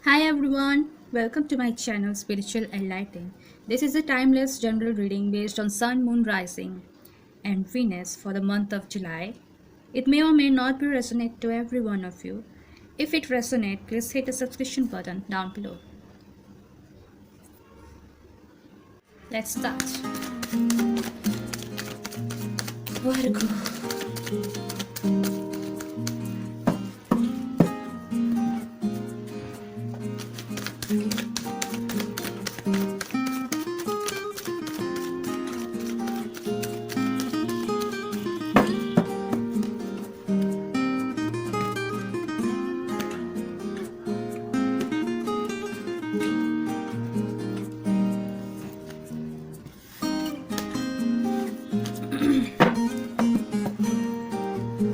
Hi everyone, welcome to my channel Spiritual Enlightening. This is a timeless general reading based on Sun, Moon, Rising, and Venus for the month of July. It may or may not be resonate to every one of you. If it resonates, please hit the subscription button down below. Let's start. Virgo.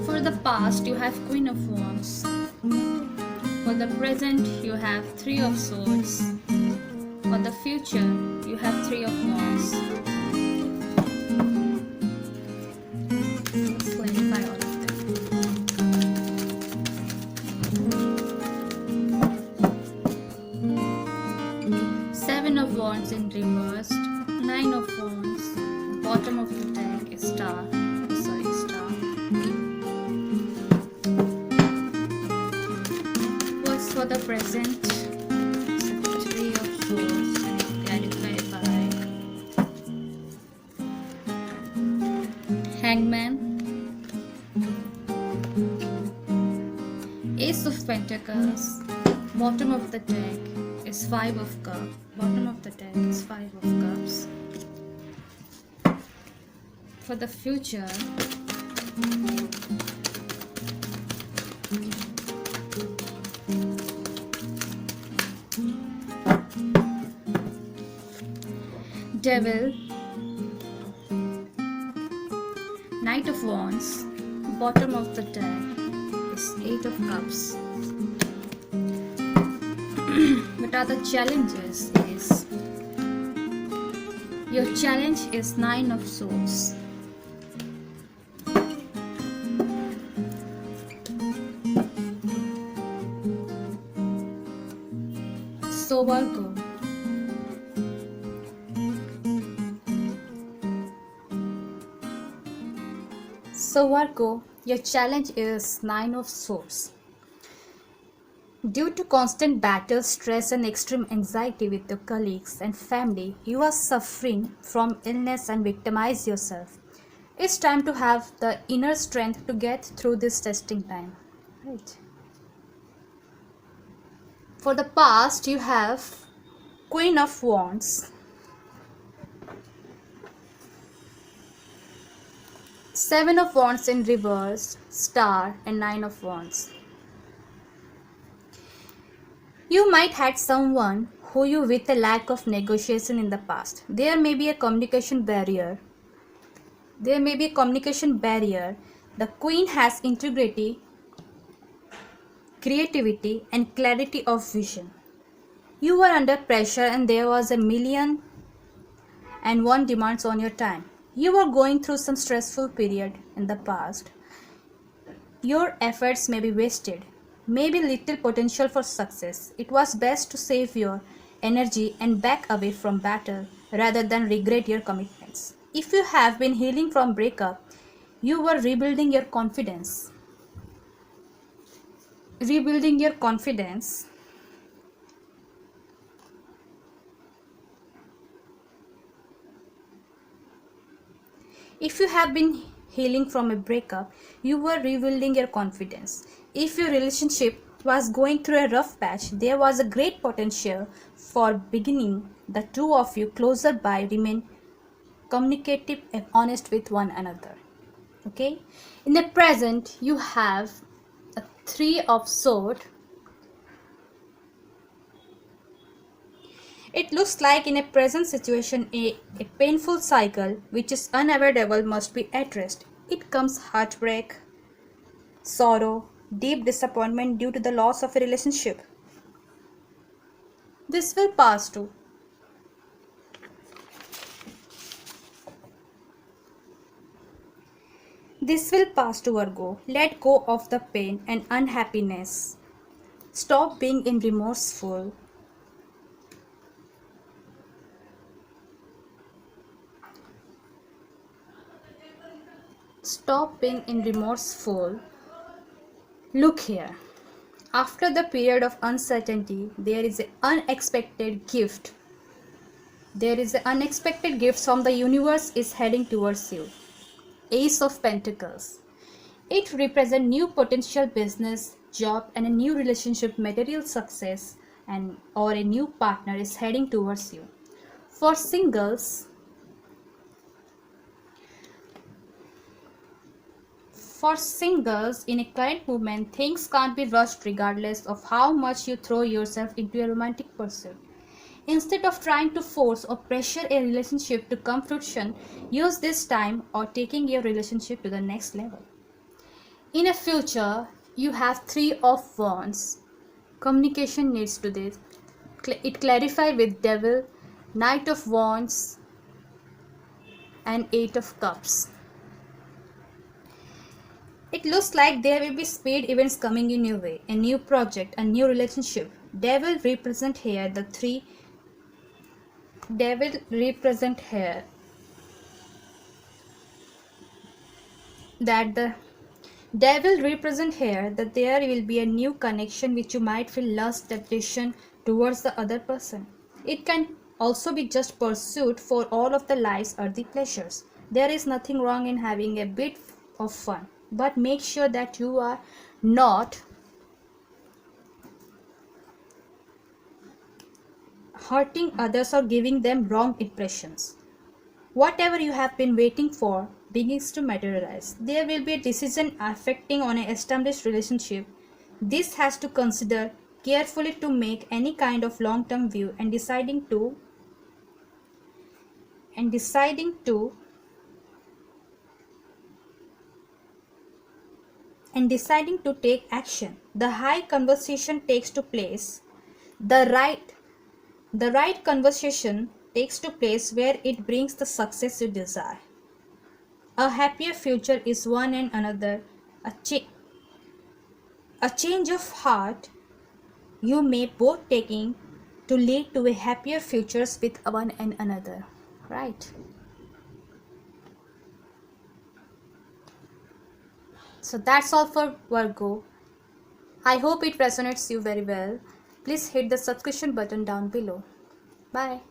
For the past, you have Queen of Wands. For the present, you have Three of Swords. For the future, you have Three of Wands. Let's clarify all of them. Seven of Wands in reversed. Nine of Wands. Bottom of the deck is Star. Star. What's for the present? Three of Swords clarified by Hangman. Ace of Pentacles. Bottom of the deck is Five of Cups. Bottom of the deck is Five of Cups. For the future, Devil, Knight of Wands. Bottom of the deck is Eight of Cups. What are the challenges? Your challenge is Nine of Swords. So Virgo. So Virgo, your challenge is Nine of Swords. Due to constant battle, stress and extreme anxiety with your colleagues and family, you are suffering from illness and victimize yourself. It's time to have the inner strength to get through this testing time. Right. For the past, you have Queen of Wands, Seven of Wands in reverse, Star, and Nine of Wands. You might had someone who you with a lack of negotiation in the past. There may be a communication barrier. The Queen has integrity, creativity, and clarity of vision. You were under pressure and there was a million and one demands on your time. You were going through some stressful period in the past. Your efforts may be wasted, maybe little potential for success. It was best to save your energy and back away from battle rather than regret your commitments. If you have been healing from breakup, you were rebuilding your confidence. If you have been healing from a breakup, you were rebuilding your confidence. If your relationship was going through a rough patch, there was a great potential for beginning the two of you closer by remain communicative and honest with one another. Okay? In the present, you have a Three of Swords. It looks like in a present situation a painful cycle which is unavoidable must be addressed. It comes heartbreak, sorrow, deep disappointment due to the loss of a relationship. This will pass too. This will pass to Virgo. Let go of the pain and unhappiness. Stop being in remorseful. Stop being in remorseful. Look here. After the period of uncertainty, there is an unexpected gift. There is an unexpected gift from the universe is heading towards you. Ace of Pentacles. It represents new potential business, job, and a new relationship, material success, and or a new partner is heading towards you. For singles, in a current movement, things can't be rushed regardless of how much you throw yourself into a romantic pursuit. Instead of trying to force or pressure a relationship to come fruition, use this time or taking your relationship to the next level. In a future, you have 3 of Wands. Communication needs to this. It clarify with Devil, Knight of Wands, and 8 of Cups. It looks like there will be speed events coming in your way, a new project, a new relationship. Devil represent here the 3. Devil represent here that the Devil represent here that there will be a new connection which you might feel lust, temptation towards the other person. It can also be just pursuit for all of the life's earthly pleasures. There is nothing wrong in having a bit of fun, but make sure that you are not hurting others or giving them wrong impressions. Whatever you have been waiting for begins to materialize. There will be a decision affecting on an established relationship. This has to consider carefully to make any kind of long-term view and deciding to take action. The high conversation takes to place. The right conversation takes to place where it brings the success you desire. A happier future is one and another. A change of heart you may both taking to lead to a happier futures with one and another. Right? So that's all for Virgo. I hope it resonates you very well. Please hit the subscription button down below. Bye.